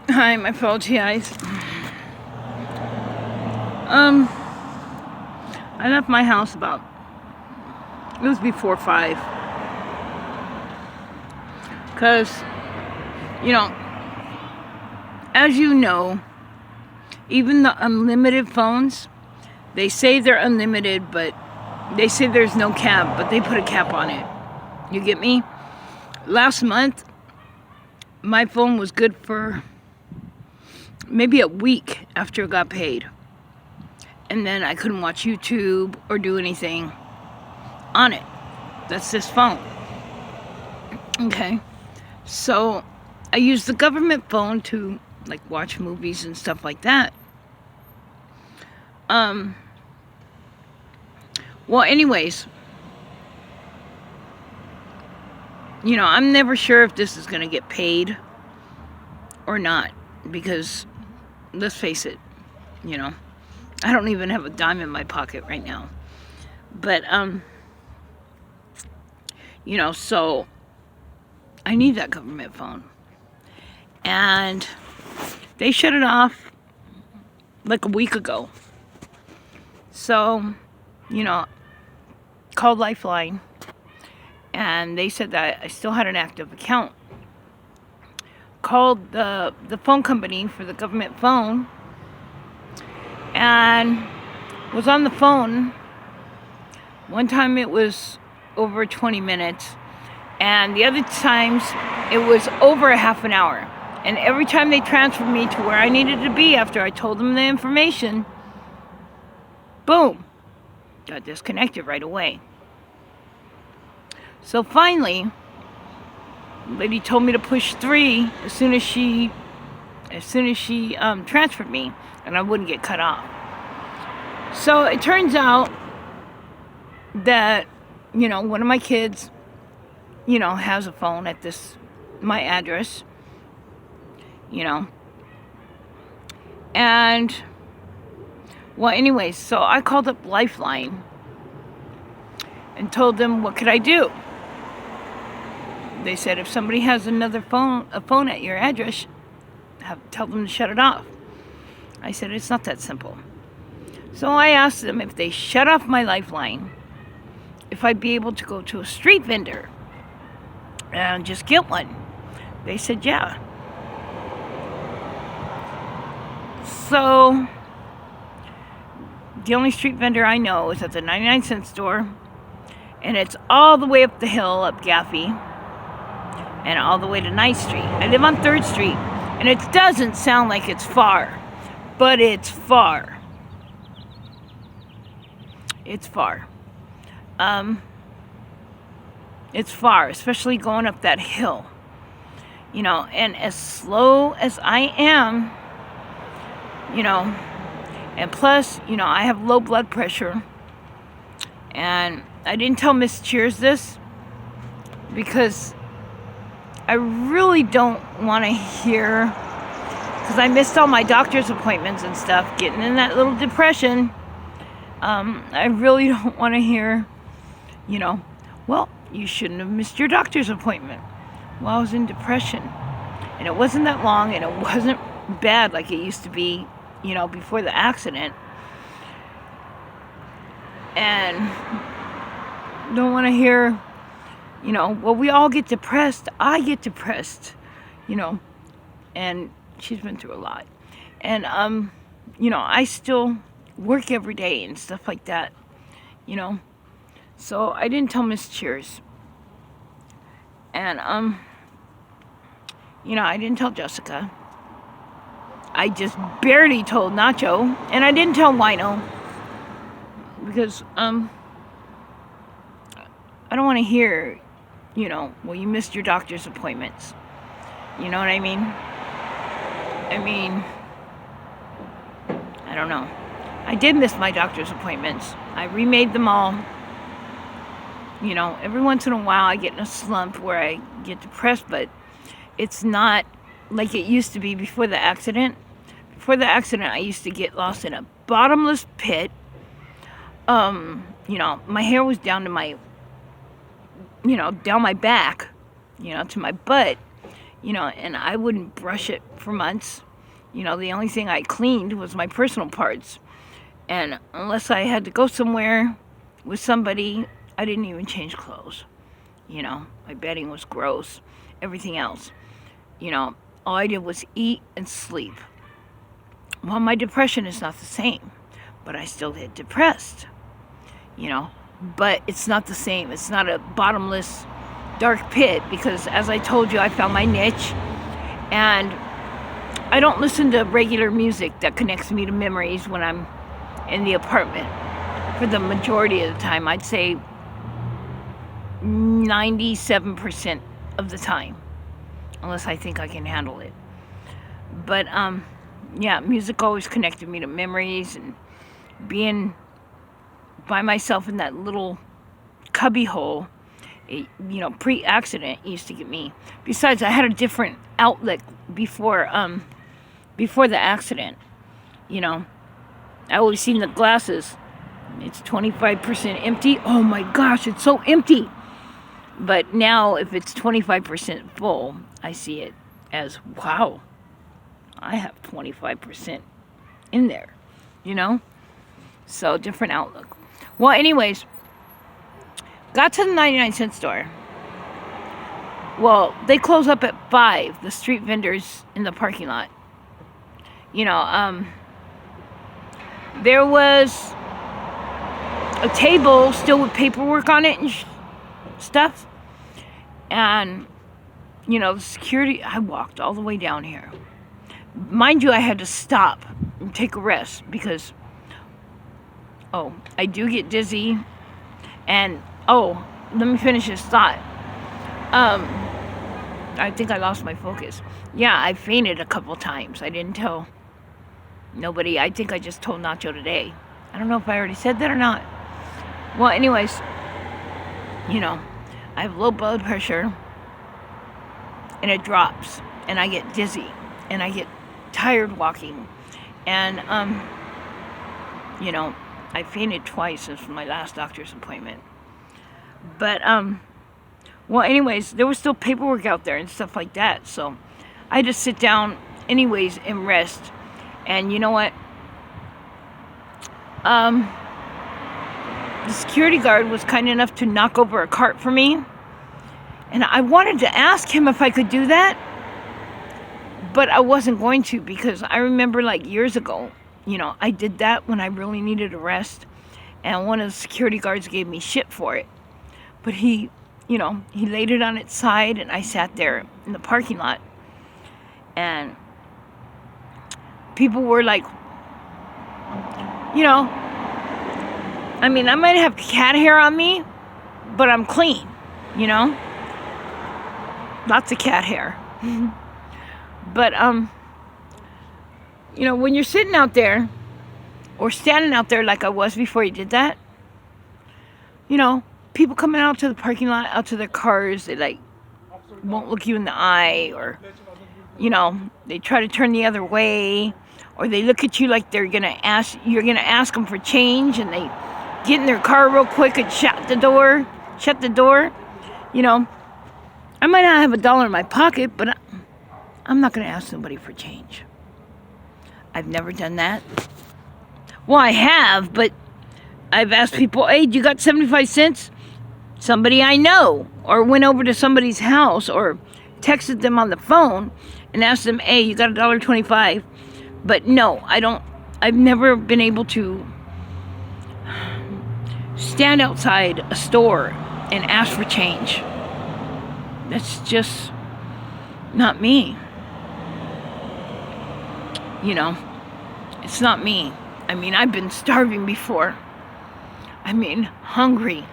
Hi, my apologies. I left my house it was before 5. Because, you know, as you know, even the unlimited phones, they say they're unlimited, but they say there's no cap, but they put a cap on it. You get me? Last month, my phone was good for maybe a week after it got paid. And then I couldn't watch YouTube or do anything on it. That's this phone. Okay. So I use the government phone to watch movies and stuff like that. Well, anyways, I'm never sure if this is going to get paid or not, because let's face it, I don't even have a dime in my pocket right now. But so I need that government phone. And they shut it off like a week ago. So, called Lifeline, and they said that I still had an active account. Called the phone company for the government phone, and was on the phone. One time it was over 20 minutes, and the other times it was over a half an hour. And every time they transferred me to where I needed to be after I told them the information, boom, got disconnected right away. So finally, the lady told me to push 3 as soon as she transferred me, and I wouldn't get cut off. So it turns out that one of my kids has a phone at my address, and well, anyways, so I called up Lifeline and told them, what could I do? They said, if somebody has a phone at your address, tell them to shut it off. I said, it's not that simple. So I asked them, if they shut off my Lifeline, if I'd be able to go to a street vendor and just get one. They said, yeah. So the only street vendor I know is at the 99-cent store, and it's all the way up the hill, up Gaffey, and all the way to 9th Street. I live on 3rd Street, and it doesn't sound like it's far, but it's far. It's far. It's far, especially going up that hill. And as slow as I am, and plus, I have low blood pressure. And I didn't tell Miss Cheers this because I really don't want to hear, because I missed all my doctor's appointments and stuff, getting in that little depression. I really don't want to hear, well, you shouldn't have missed your doctor's appointment. Well, I was in depression, and it wasn't that long, and it wasn't bad like it used to be, before the accident. And don't want to hear, well, we all get depressed. I get depressed, and she's been through a lot. And, I still work every day and stuff like that, So I didn't tell Miss Cheers. And, I didn't tell Jessica. I just barely told Nacho, and I didn't tell Wino. Because, I don't want to hear, well, you missed your doctor's appointments. You know what I mean? I don't know. I did miss my doctor's appointments. I remade them all. Every once in a while I get in a slump where I get depressed, but it's not like it used to be before the accident. Before the accident, I used to get lost in a bottomless pit. My hair was down to my, down my back, to my butt. and I wouldn't brush it for months. The only thing I cleaned was my personal parts. And unless I had to go somewhere with somebody, I didn't even change clothes. My bedding was gross. Everything else. All I did was eat and sleep. Well, my depression is not the same, but I still get depressed. But it's not the same. It's not a bottomless dark pit, because as I told you, I found my niche, and I don't listen to regular music that connects me to memories when I'm in the apartment. For the majority of the time, I'd say 97% of the time, unless I think I can handle it. But yeah, music always connected me to memories, and being by myself in that little cubby hole, pre-accident used to get me. Besides, I had a different outlet before the accident. I always seen the glasses. It's 25% empty. Oh my gosh, it's so empty. But now, if it's 25% full, I see it as, wow, I have 25% in there. So different outlook. Well, anyways, got to the 99-cent store. Well, they close up at 5, the street vendors in the parking lot. There was a table still with paperwork on it and stuff. And, the security, I walked all the way down here. Mind you, I had to stop and take a rest because, I do get dizzy. And, let me finish this thought. I think I lost my focus. Yeah, I fainted a couple times. I didn't tell nobody. I think I just told Nacho today. I don't know if I already said that or not. Well, anyways, I have low blood pressure, and it drops, and I get dizzy, and I get tired walking, and, I fainted twice since my last doctor's appointment. But, well, anyways, there was still paperwork out there and stuff like that, so I had to sit down anyways and rest. And you know what? The security guard was kind enough to knock over a cart for me, and I wanted to ask him if I could do that, but I wasn't going to, because I remember like years ago, I did that when I really needed a rest, and one of the security guards gave me shit for it. But he laid it on its side, and I sat there in the parking lot, and people were like, I might have cat hair on me, but I'm clean, lots of cat hair. But, when you're sitting out there, or standing out there like I was before you did that, people coming out to the parking lot, out to their cars, they won't look you in the eye, or, they try to turn the other way, or they look at you like you're gonna ask them for change, and they get in their car real quick and shut the door. I might not have $1 in my pocket, but I'm not gonna ask somebody for change. I've never done that. Well, I have, but I've asked people, hey, do you got 75 cents? Somebody I know, or went over to somebody's house, or texted them on the phone and asked them, hey, you got $1.25? But no, I don't. I've never been able to stand outside a store and ask for change. That's just not me. It's not me. I've been starving before. Hungry.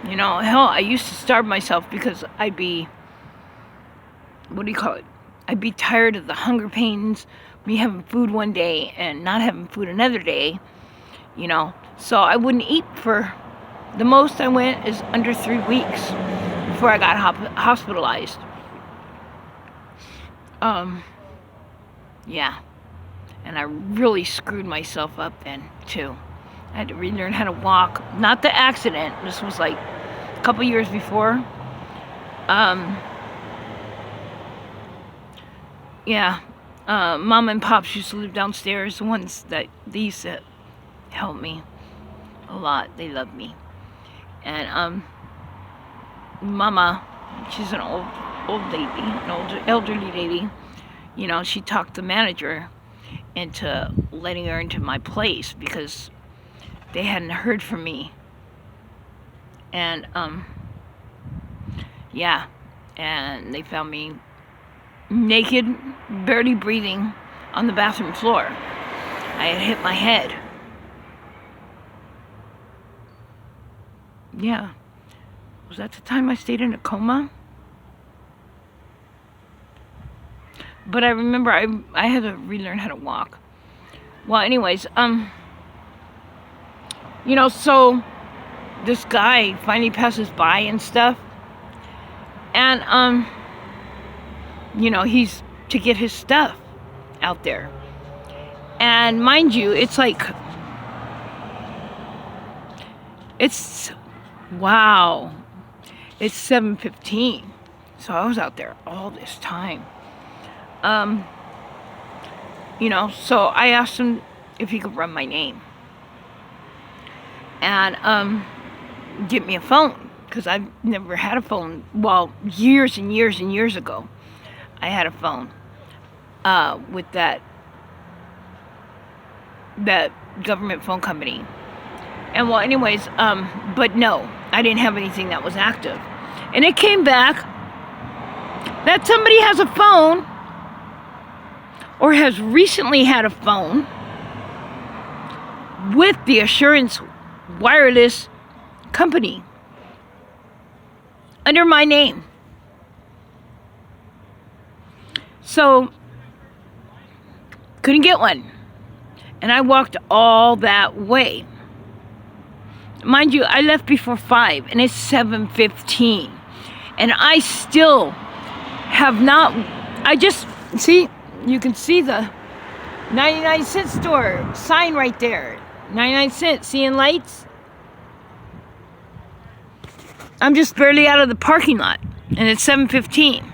Hell, I used to starve myself because I'd be, I'd be tired of the hunger pains, me having food one day and not having food another day, So I wouldn't eat for, the most I went is under 3 weeks before I got hospitalized. Yeah. And I really screwed myself up then, too. I had to relearn how to walk. Not the accident. This was like a couple years before. Yeah. Mom and Pops used to live downstairs. The ones that they used to help me a lot. They loved me. And Mama, she's an old lady, an elderly lady. You know, she talked the manager into letting her into my place because they hadn't heard from me. And yeah, and they found me naked, barely breathing, on the bathroom floor. I had hit my head. Yeah. Was that the time I stayed in a coma? But I remember I had to relearn how to walk. Well, anyways, you know, so this guy finally passes by and stuff. And, you know, he's to get his stuff out there. And mind you, it's like, wow, it's 7:15. So I was out there all this time. You know, so I asked him if he could run my name and get me a phone, because I've never had a phone. Well, years and years and years ago, I had a phone with that government phone company. And well, anyways, but no, I didn't have anything that was active. And it came back that somebody has a phone, or has recently had a phone, with the Assurance Wireless company under my name. So, couldn't get one. And I walked all that way. Mind you, I left before 5, and it's 7:15. And I still have not, see, you can see the 99-cent store sign right there. 99 cents, seeing lights? I'm just barely out of the parking lot, and it's 7:15.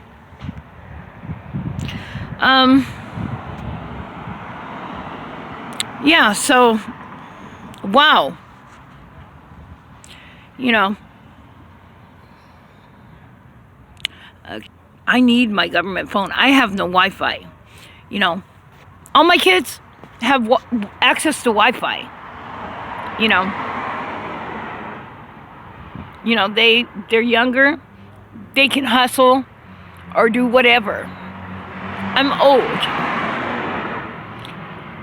Yeah, so, wow. You know, I need my government phone. I have no Wi-Fi. You know, all my kids have access to Wi-Fi. You know, they're younger. They can hustle or do whatever. I'm old.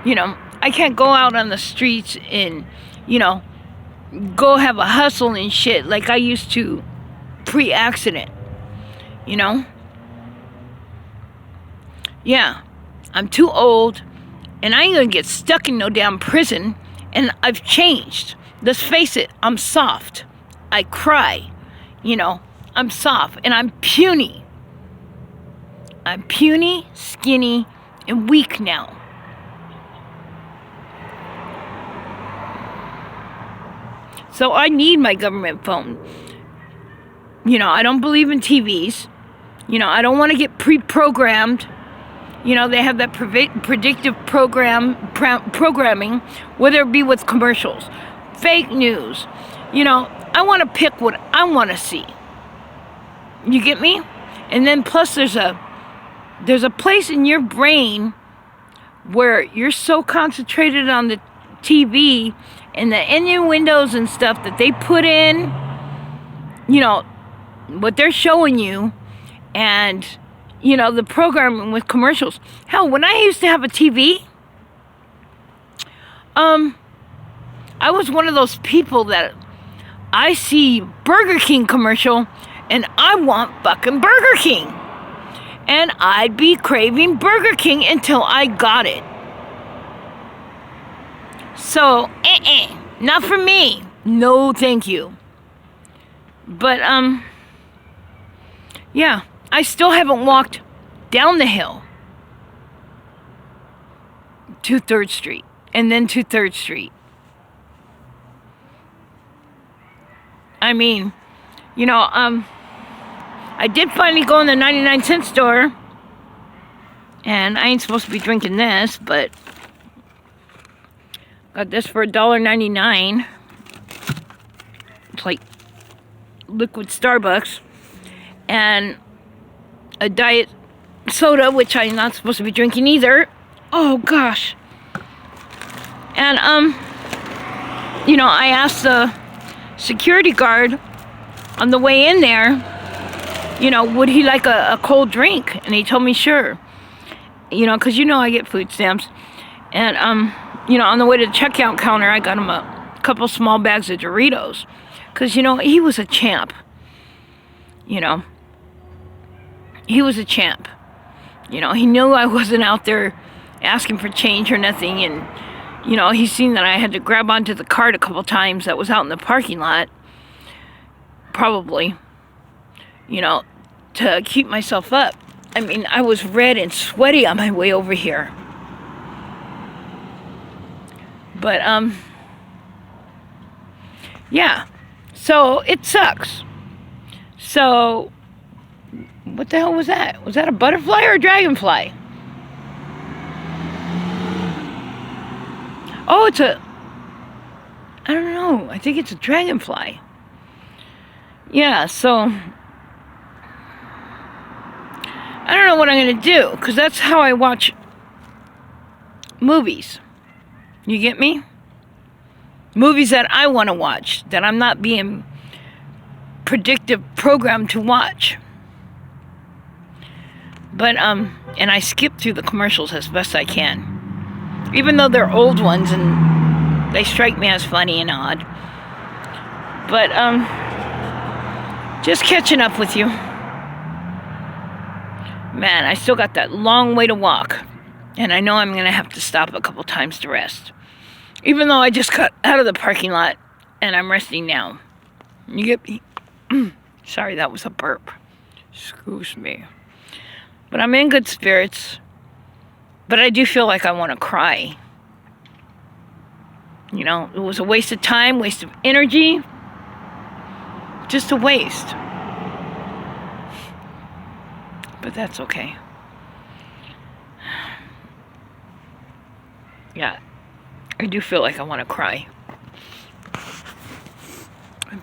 You know, I can't go out on the streets and, you know, go have a hustle and shit like I used to pre-accident. You know? Yeah. I'm too old, and I ain't gonna get stuck in no damn prison, and I've changed. Let's face it, I'm soft. I cry. You know, I'm soft, and I'm puny. I'm puny, skinny, and weak now. So I need my government phone. You know, I don't believe in TVs. You know, I don't want to get pre-programmed. You know, they have that predictive programming, whether it be with commercials, fake news. You know, I want to pick what I want to see. You get me? And then plus there's a place in your brain where you're so concentrated on the TV and the innuendos and stuff that they put in, you know, what they're showing you, and, you know, the programming with commercials. Hell, when I used to have a TV, I was one of those people that I see Burger King commercial and I want fucking Burger King. And I'd be craving Burger King until I got it. So, not for me. No, thank you. But, yeah, I still haven't walked down the hill to 3rd Street and then to 3rd Street. I mean, you know, I did finally go in the 99-cent store And I ain't supposed to be drinking this, but got this for $1.99. It's like liquid Starbucks. And a diet soda, which I'm not supposed to be drinking either. Oh gosh. And you know, I asked the security guard on the way in there, you know, would he like a cold drink? And he told me sure. You know, because you know I get food stamps. And you know, on the way to the checkout counter, I got him a couple small bags of Doritos. Because, you know, he was a champ. You know, he was a champ. You know, he knew I wasn't out there asking for change or nothing. And, you know, he's seen that I had to grab onto the cart a couple times that was out in the parking lot. Probably. You know, to keep myself up. I mean, I was red and sweaty on my way over here. But, yeah. So, it sucks. So, what the hell was that? Was that a butterfly or a dragonfly? Oh, it's a... I don't know. I think it's a dragonfly. Yeah, so... I don't know what I'm going to do, because that's how I watch movies. You get me? Movies that I want to watch, that I'm not being predictive programmed to watch. But, and I skip through the commercials as best I can. Even though they're old ones and they strike me as funny and odd. But, just catching up with you. Man, I still got that long way to walk. And I know I'm going to have to stop a couple times to rest. Even though I just got out of the parking lot and I'm resting now. You get me? Sorry, that was a burp. Excuse me. But I'm in good spirits. But I do feel like I want to cry. You know, it was a waste of time, waste of energy. Just a waste. But that's okay. Yeah, I do feel like I want to cry.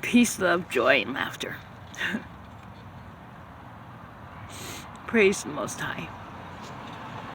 Peace, love, joy, and laughter. Praise the Most High.